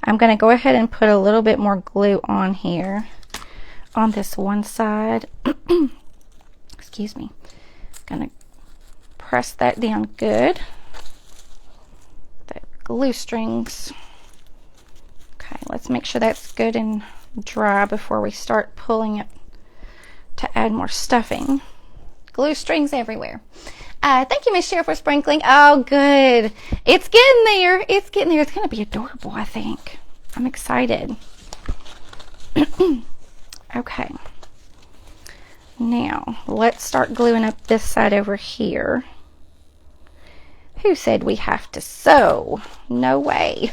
I'm going to go ahead and put a little bit more glue on here on this one side. Excuse me. Going to press that down good. The glue strings. Okay, let's make sure that's good and dry before we start pulling it to add more stuffing. Glue strings everywhere. Thank you, Miss Cheryl, for sprinkling. Oh, good. It's getting there. It's getting there. It's going to be adorable, I think. I'm excited. Okay. Now, let's start gluing up this side over here. Who said we have to sew? No way.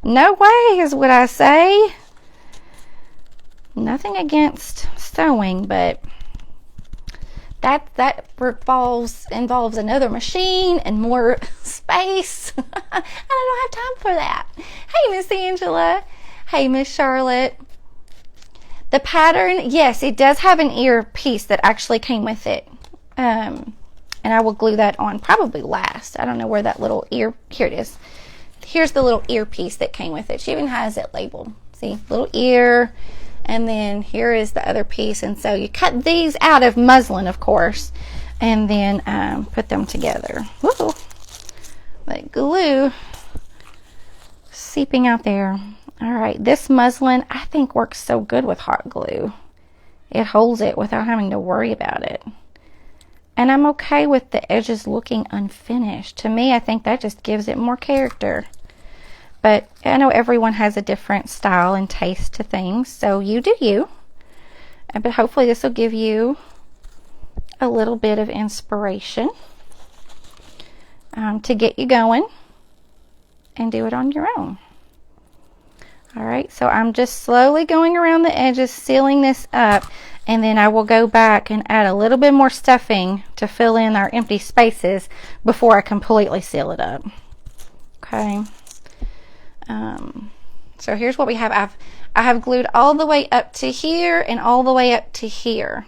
No way is what I say. Nothing against sewing, but that involves another machine and more space. I don't have time for that. Hey, Miss Angela. Hey, Miss Charlotte. The pattern, yes, it does have an ear piece that actually came with it. And I will glue that on probably last. I don't know where that little ear, here it is. Here's the little ear piece that came with it. She even has it labeled. See, little ear. And then here is the other piece. And so you cut these out of muslin, of course, and then put them together. Woo! That glue seeping out there. All right, this muslin I think works so good with hot glue. It holds it without having to worry about it. And I'm okay with the edges looking unfinished. To me, I think that just gives it more character. But I know everyone has a different style and taste to things, so you do you. But hopefully this will give you a little bit of inspiration to get you going and do it on your own. All right, so I'm just slowly going around the edges, sealing this up, and then I will go back and add a little bit more stuffing to fill in our empty spaces before I completely seal it up. Okay. So here's what we have. I have glued all the way up to here and all the way up to here.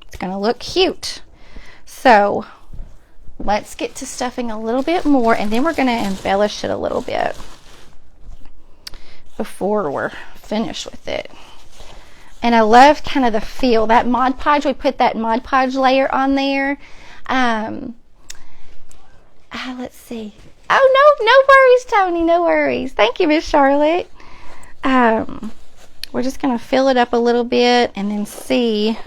It's going to look cute. So let's get to stuffing a little bit more, and then we're going to embellish it a little bit before we're finished with it. And I love kind of the feel. That Mod Podge, we put that Mod Podge layer on there. Let's see. Oh, no worries, Tony. No worries. Thank you, Miss Charlotte. We're just going to fill it up a little bit and then see.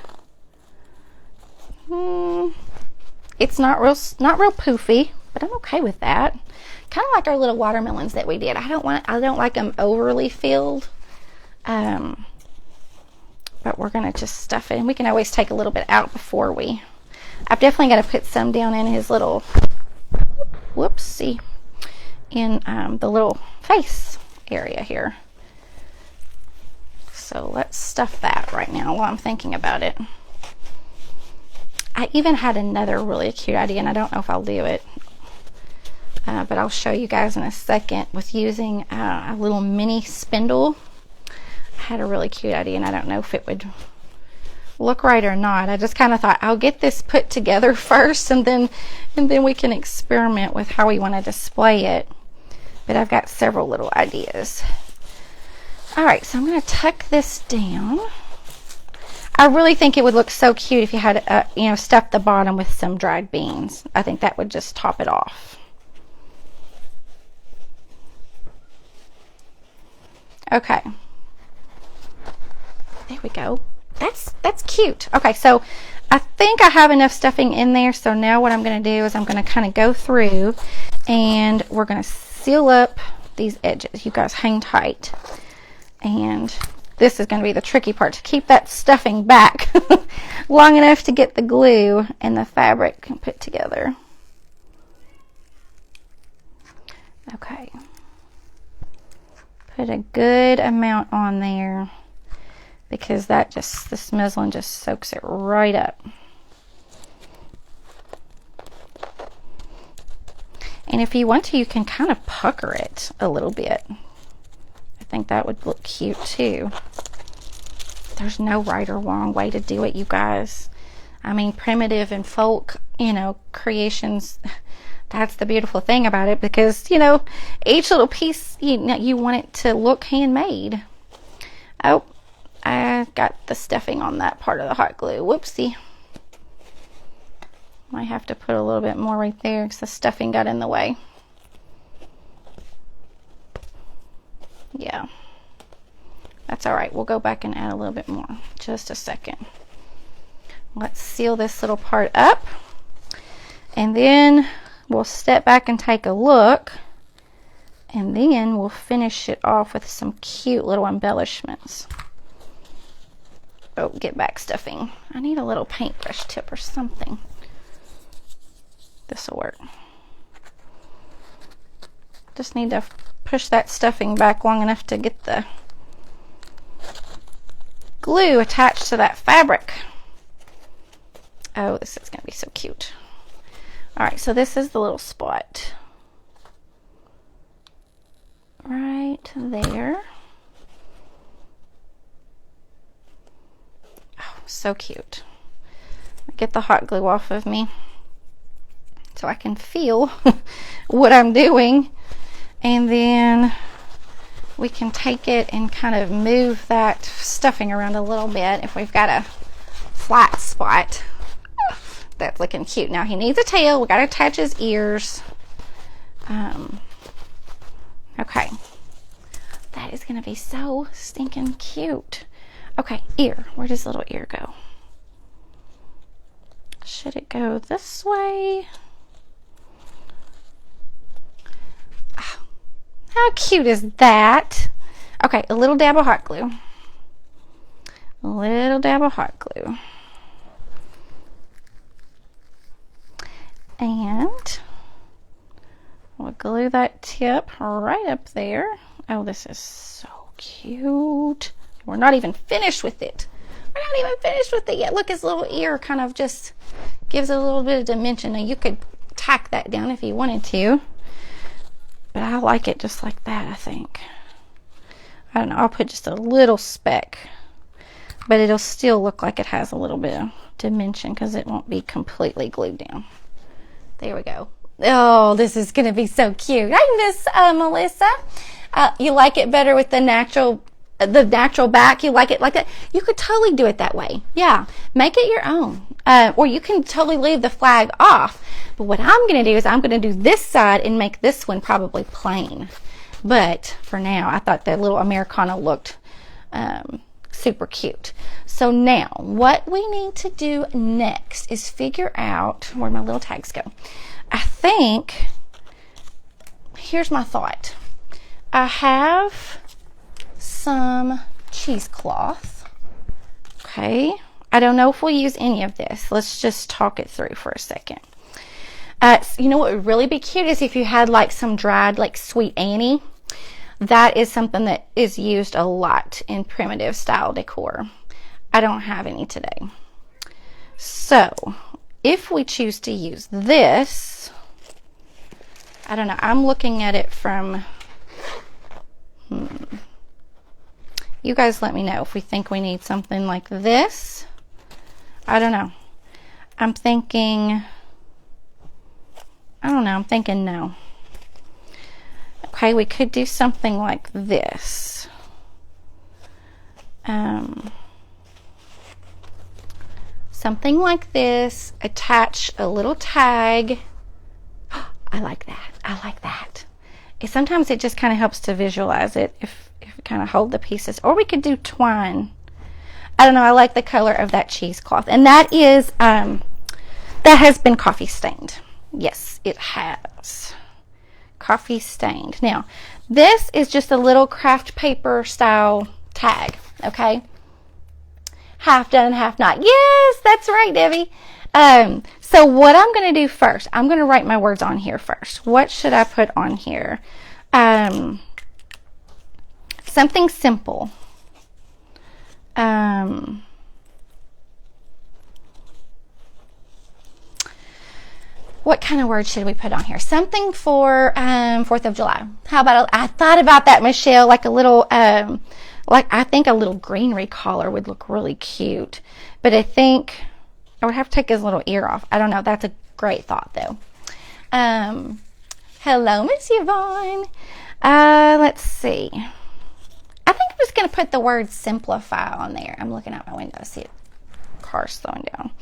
It's not real poofy, but I'm okay with that. Kind of like our little watermelons that we did. I don't like them overly filled. But we're going to just stuff it. And we can always take a little bit out before I've definitely got to put some down in his little, whoopsie, in the little face area here. So let's stuff that right now while I'm thinking about it. I even had another really cute idea, and I don't know if I'll do it. But I'll show you guys in a second with using a little mini spindle. I had a really cute idea, and I don't know if it would look right or not. I just kind of thought I'll get this put together first, and then we can experiment with how we want to display it. But I've got several little ideas. All right, so I'm going to tuck this down. I really think it would look so cute if you had stuffed the bottom with some dried beans. I think that would just top it off. Okay, there we go. That's cute. Okay, so I think I have enough stuffing in there. So now what I'm going to do is I'm going to kind of go through, and we're going to seal up these edges. You guys hang tight. And this is going to be the tricky part, to keep that stuffing back long enough to get the glue and the fabric put together. Okay. Put a good amount on there, because this muslin just soaks it right up. And if you want to, you can kind of pucker it a little bit. I think that would look cute too. There's no right or wrong way to do it, you guys. I mean, primitive and folk, creations, that's the beautiful thing about it, because, each little piece, you want it to look handmade. Oh, I got the stuffing on that part of the hot glue. Whoopsie. Might have to put a little bit more right there because the stuffing got in the way. Yeah. That's all right. We'll go back and add a little bit more. Just a second. Let's seal this little part up. And then we'll step back and take a look. And then we'll finish it off with some cute little embellishments. Oh, get back stuffing. I need a little paintbrush tip or something. This will work. Just need to push that stuffing back long enough to get the glue attached to that fabric. Oh, this is going to be so cute. All right, so this is the little spot right there. Oh, so cute. Get the hot glue off of me so I can feel what I'm doing, and then we can take it and kind of move that stuffing around a little bit if we've got a flat spot. That's looking cute. Now he needs a tail. We got to attach his ears. Okay, that is going to be so stinking cute. Okay, ear. Where does little ear go? Should it go this way? Oh, how cute is that? Okay, a little dab of hot glue. A little dab of hot glue. And we'll glue that tip right up there. Oh, this is so cute. We're not even finished with it. We're not even finished with it yet. Look, his little ear kind of just gives it a little bit of dimension. Now you could tack that down if you wanted to, but I like it just like that, I think. I don't know, I'll put just a little speck, but it'll still look like it has a little bit of dimension because it won't be completely glued down. There we go. Oh, this is going to be so cute. Hi, Miss Melissa. You like it better with the natural back? You like it like that? You could totally do it that way. Yeah, make it your own. Or you can totally leave the flag off. But what I'm going to do is I'm going to do this side and make this one probably plain. But for now, I thought the little Americana looked super cute. So now what we need to do next is figure out where my little tags go. I think, here's my thought. I have some cheesecloth. Okay. I don't know if we'll use any of this. Let's just talk it through for a second. You know what would really be cute is if you had like some dried like Sweet Annie. That is something that is used a lot in primitive style decor. I don't have any today. So if we choose to use this, I don't know. I'm looking at it from, you guys let me know if we think we need something like this. I don't know. I'm thinking no. Okay, we could do something like this. Something like this. Attach a little tag. I like that. I like that. Sometimes it just kind of helps to visualize it if you kind of hold the pieces. Or we could do twine. I don't know. I like the color of that cheesecloth. And that is, that has been coffee stained. Yes, it has. Coffee stained. Now, this is just a little craft paper style tag. Okay. Half done, half not. Yes, that's right, Debbie. So what I'm going to do first, I'm going to write my words on here first. What should I put on here? Something simple. What kind of words should we put on here? Something for 4th of July. How about, I thought about that, Michelle, like a little, I think a little greenery collar would look really cute. But I think I would have to take his little ear off. I don't know. That's a great thought, though. Hello, Miss Yvonne. Let's see. I think I'm just going to put the word simplify on there. I'm looking out my window. See it. Car's slowing down.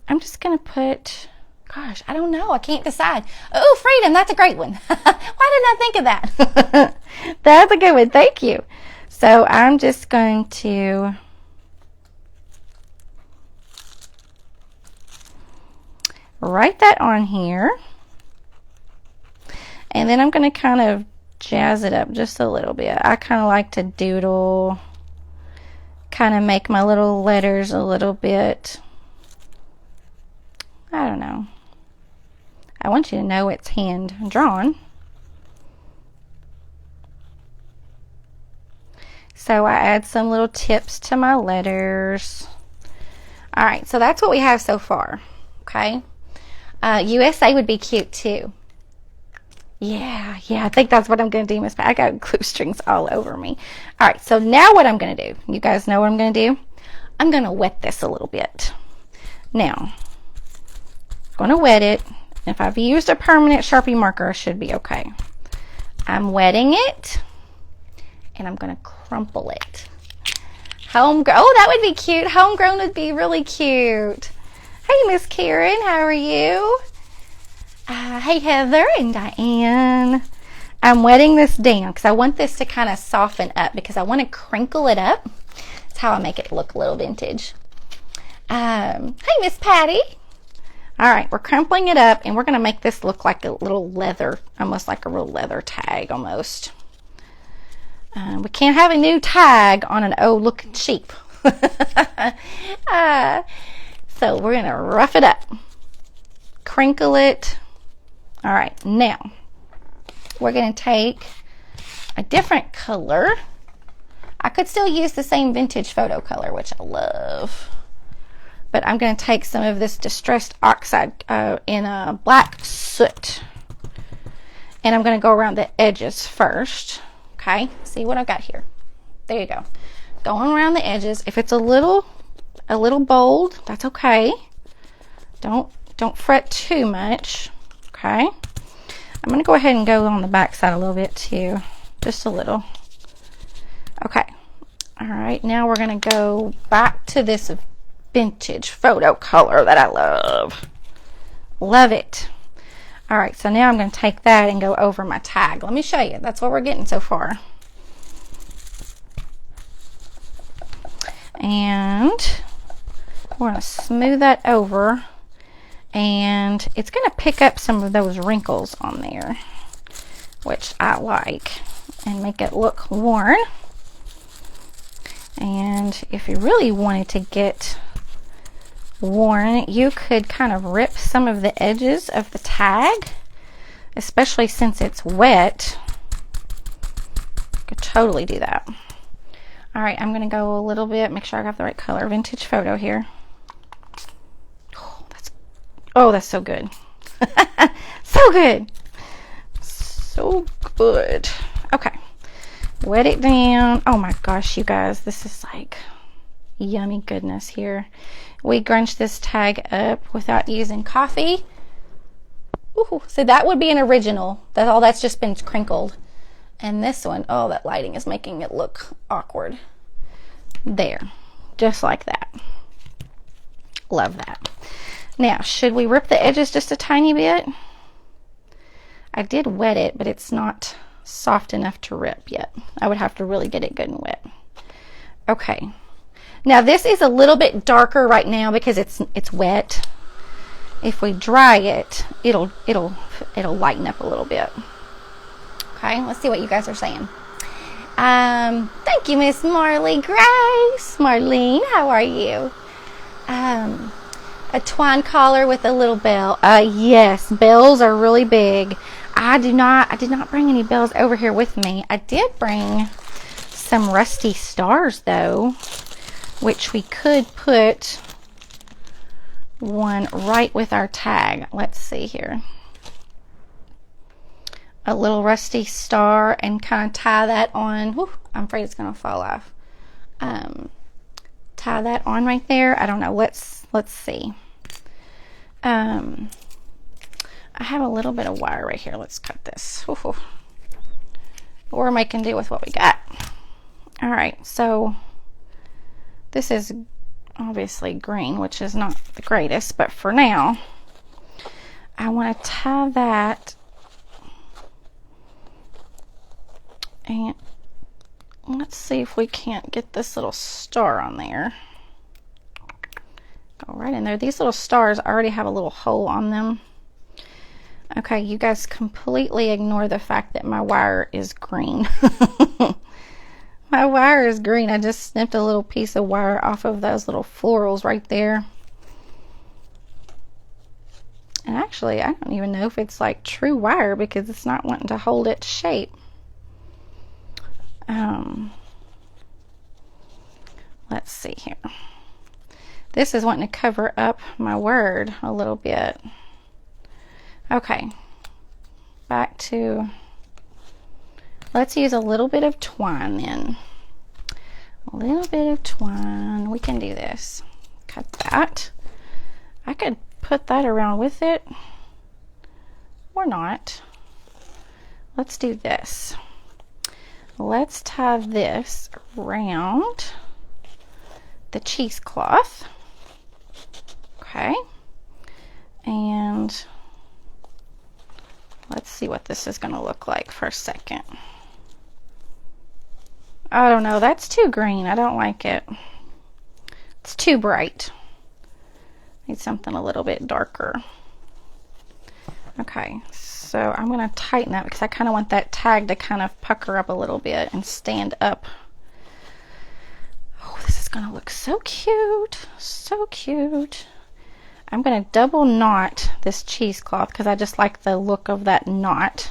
I'm just going to put, gosh, I don't know. I can't decide. Oh, freedom. That's a great one. Why didn't I think of that? That's a good one. Thank you. So I'm just going to write that on here. And then I'm going to kind of jazz it up just a little bit. I kind of like to doodle, kind of make my little letters a little bit, I don't know. I want you to know it's hand drawn. So I add some little tips to my letters. All right, so that's what we have so far. Okay. USA would be cute too. Yeah, I think that's what I'm going to do, Miss Pat. I got glue strings all over me. All right, so now what I'm going to do, you guys know what I'm going to do? I'm going to wet this a little bit. Now, I'm going to wet it. If I've used a permanent Sharpie marker, I should be okay. I'm wetting it, and I'm going to crumple it. Homegrown. Oh, that would be cute. Homegrown would be really cute. Hey, Miss Karen, how are you? Hey, Heather and Diane. I'm wetting this down because I want this to kind of soften up because I want to crinkle it up. That's how I make it look a little vintage. Hey, Miss Patty. All right, we're crumpling it up, and we're going to make this look like a little leather, almost like a real leather tag almost. We can't have a new tag on an old-looking sheep. So we're going to rough it up. Crinkle it. All right, now we're going to take a different color. I could still use the same vintage photo color, which I love. But I'm going to take some of this Distressed Oxide in a black soot. And I'm going to go around the edges first. Okay, see what I've got here. There you go. Going around the edges. If it's a little bold, that's okay. Don't fret too much. Okay. I'm going to go ahead and go on the back side a little bit too. Just a little. Okay. All right. Now we're going to go back to this vintage photo color that I love. Love it. All right, so now I'm going to take that and go over my tag. Let me show you. That's what we're getting so far. And we're going to smooth that over, and it's going to pick up some of those wrinkles on there, which I like, and make it look worn. And if you really wanted to get worn, you could kind of rip some of the edges of the tag, especially since it's wet. You could totally do that. All right, I'm gonna go a little bit, make sure I got the right color. Vintage photo here. Oh, that's so good. So good. So good. Okay. Wet it down. Oh my gosh, you guys, this is like yummy goodness here. We grunched this tag up without using coffee. Ooh, so that would be an original. That's just been crinkled. And this one, oh, that lighting is making it look awkward. There, just like that. Love that. Now, should we rip the edges just a tiny bit? I did wet it, but it's not soft enough to rip yet. I would have to really get it good and wet. Okay. Now this is a little bit darker right now because it's wet. If we dry it, it'll lighten up a little bit. Okay, let's see what you guys are saying. Thank you, Miss Marley Grace. Marlene, how are you? A twine collar with a little bell. Yes, bells are really big. I did not bring any bells over here with me. I did bring some rusty stars though, which we could put one right with our tag. Let's see here. A little rusty star, and kind of tie that on. Whew, I'm afraid it's going to fall off. Tie that on right there. I don't know. Let's see. I have a little bit of wire right here. Let's cut this. Whew. We're making do with what we got. All right. So this is obviously green, which is not the greatest, but for now, I want to tie that. And let's see if we can't get this little star on there. Go right in there. These little stars already have a little hole on them. Okay, you guys completely ignore the fact that my wire is green. My wire is green. I just snipped a little piece of wire off of those little florals right there. And actually, I don't even know if it's like true wire because it's not wanting to hold its shape. Let's see here. This is wanting to cover up my word a little bit. Okay, back to, let's use a little bit of twine then. A little bit of twine. We can do this. Cut that. I could put that around with it or not. Let's do this. Let's tie this around the cheesecloth. Okay. And let's see what this is going to look like for a second. I don't know. That's too green. I don't like it. It's too bright. Need something a little bit darker. Okay. So I'm going to tighten that because I kind of want that tag to kind of pucker up a little bit and stand up. Oh, this is going to look so cute. So cute. I'm going to double knot this cheesecloth because I just like the look of that knot.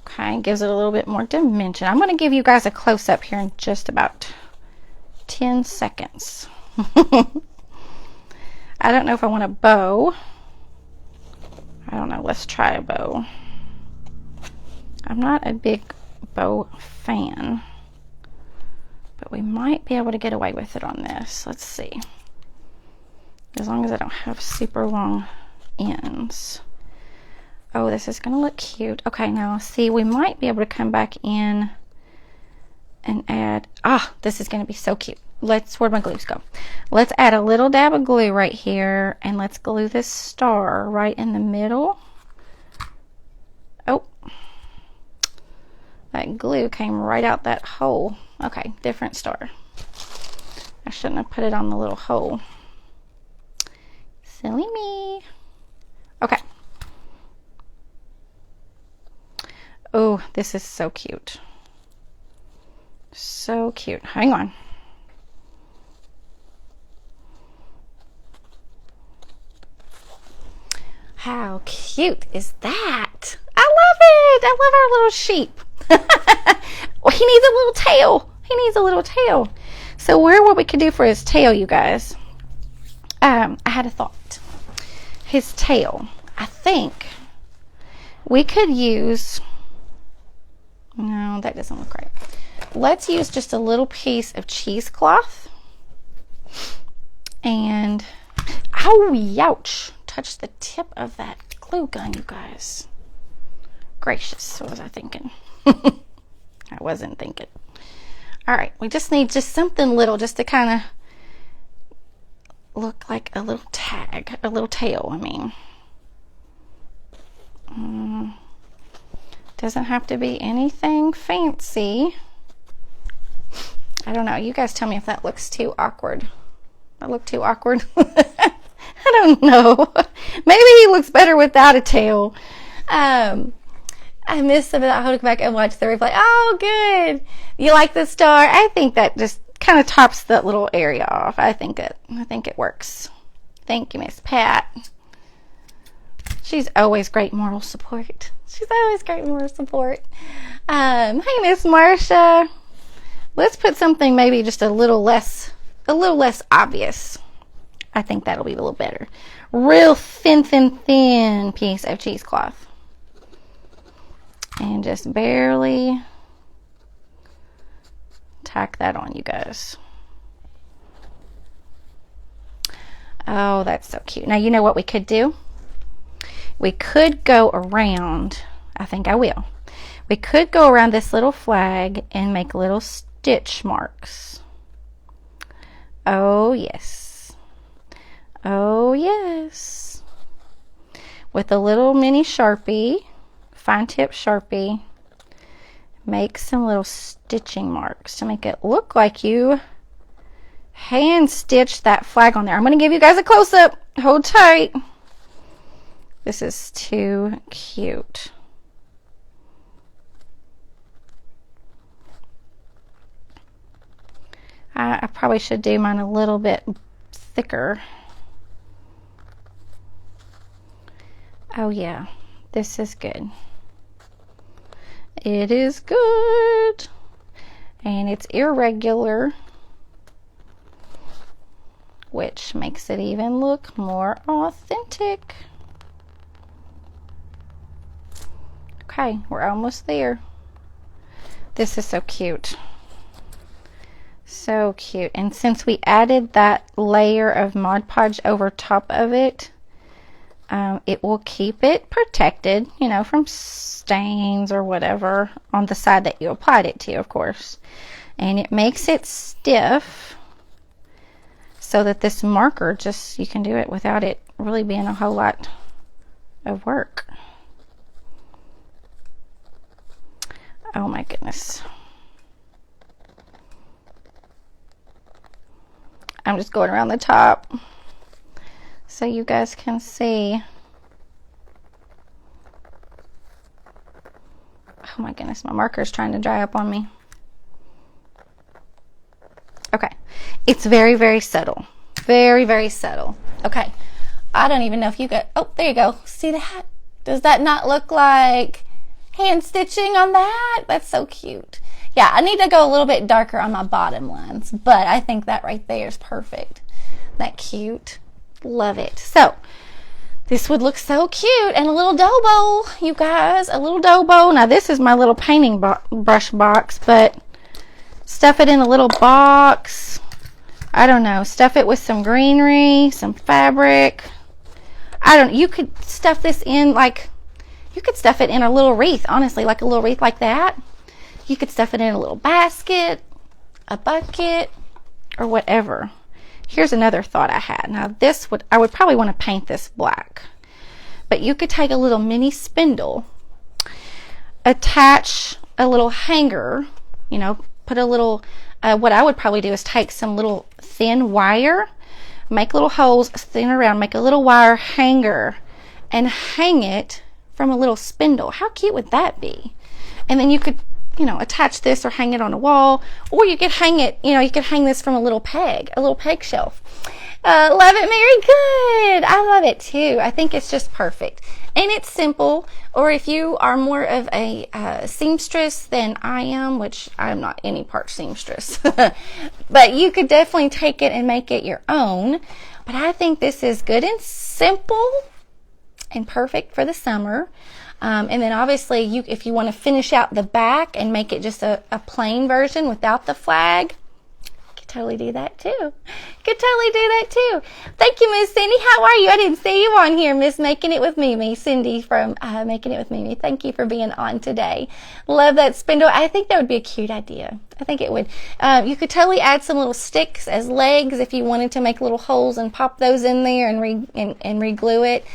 Okay, gives it a little bit more dimension. I'm going to give you guys a close-up here in just about 10 seconds. I don't know if I want a bow. I don't know. Let's try a bow. I'm not a big bow fan, but we might be able to get away with it on this. Let's see. As long as I don't have super long ends. Oh, this is going to look cute. Okay, now see, we might be able to come back in and add, this is going to be so cute. where'd my glues go? Let's add a little dab of glue right here, and let's glue this star right in the middle. Oh, that glue came right out that hole. Okay, different star. I shouldn't have put it on the little hole. Silly me. Okay. Oh, this is so cute. So cute. Hang on. How cute is that? I love it. I love our little sheep. Well, he needs a little tail. He needs a little tail. So what we could do for his tail, you guys, I had a thought. His tail, I think we could use, no, that doesn't look right. Let's use just a little piece of cheesecloth and, oh, ouch, touch the tip of that glue gun, you guys. Gracious, what was I thinking? I wasn't thinking. All right, we just need just something little just to kind of look like a little tag, a little tail, I mean. Doesn't have to be anything fancy. I don't know. You guys tell me if that looks too awkward. That look too awkward? I don't know. Maybe he looks better without a tail. I missed some of that. I'll go back and watch the replay. Oh, good. You like the star? I think that just kind of tops that little area off. I think it works. Thank you, Miss Pat. She's always great moral support. She's always great moral support. Hey, Miss Marcia. Let's put something maybe just a little less obvious. I think that'll be a little better. Real thin piece of cheesecloth. And just barely tack that on, you guys. Oh, that's so cute. Now, you know what we could do? We could go around, I think I will. We could go around this little flag and make little stitch marks. Oh, yes. Oh, yes. With a little mini Sharpie, fine tip Sharpie, make some little stitching marks to make it look like you hand stitched that flag on there. I'm going to give you guys a close-up. Hold tight. This is too cute. I probably should do mine a little bit thicker. Oh yeah, this is good. It is good. And it's irregular, which makes it even look more authentic. Okay, we're almost there. This is so cute. So cute. And since we added that layer of Mod Podge over top of it, it will keep it protected, you know, from stains or whatever on the side that you applied it to, of course. And it makes it stiff so that this marker just, you can do it without it really being a whole lot of work. Oh my goodness. I'm just going around the top so you guys can see. Oh my goodness, my marker is trying to dry up on me. Okay, it's very, very subtle. Very, very subtle. Okay, I don't even know if you got, oh, there you go. See that? Does that not look like hand stitching on that? That's so cute. Yeah, I need to go a little bit darker on my bottom lines, but I think that right there is perfect. That cute. Love it. So, this would look so cute. And a little dough bowl, you guys. A little dough bowl. Now, this is my little painting brush box, but stuff it in a little box. I don't know. Stuff it with some greenery, some fabric. I don't, you could stuff this in like, you could stuff it in a little wreath, honestly, like a little wreath like that. You could stuff it in a little basket, a bucket, or whatever. Here's another thought I had. Now I would probably want to paint this black, but you could take a little mini spindle, attach a little hanger, you know, put a little, what I would probably do is take some little thin wire, make little holes, thin around, make a little wire hanger, and hang it from a little spindle. How cute would that be? And then you could, you know, attach this or hang it on a wall, or you could hang it, you know, you could hang this from a little peg shelf. Love it, Mary. Good. I love it too. I think it's just perfect. And it's simple. Or if you are more of a seamstress than I am, which I'm not any part seamstress, but you could definitely take it and make it your own. But I think this is good and simple and perfect for the summer. And then obviously if you want to finish out the back and make it just a plain version without the flag, totally do that too. Could totally do that too. Thank you, Miss Cindy. How are you? I didn't see you on here, Miss Making It With Mimi. Cindy from Making It With Mimi. Thank you for being on today. Love that spindle. I think that would be a cute idea. I think it would. You could totally add some little sticks as legs if you wanted to make little holes and pop those in there and re-glue it.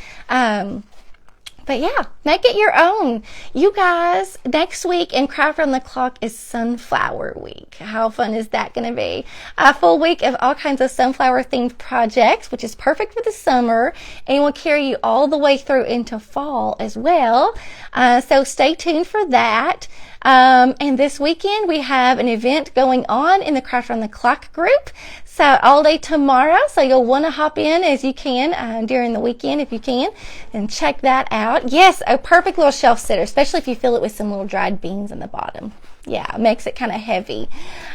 But yeah, make it your own. You guys, next week in Craft Around the Clock is Sunflower Week. How fun is that going to be? A full week of all kinds of sunflower themed projects, which is perfect for the summer and will carry you all the way through into fall as well. So stay tuned for that. And this weekend we have an event going on in the Craft Around the Clock group. So all day tomorrow, so you'll want to hop in as you can during the weekend if you can, and check that out. Yes, a perfect little shelf sitter, especially if you fill it with some little dried beans in the bottom. Yeah, it makes it kind of heavy.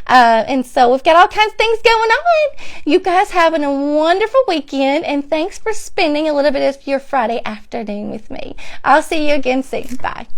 And so we've got all kinds of things going on. You guys having a wonderful weekend, and thanks for spending a little bit of your Friday afternoon with me. I'll see you again soon. Bye.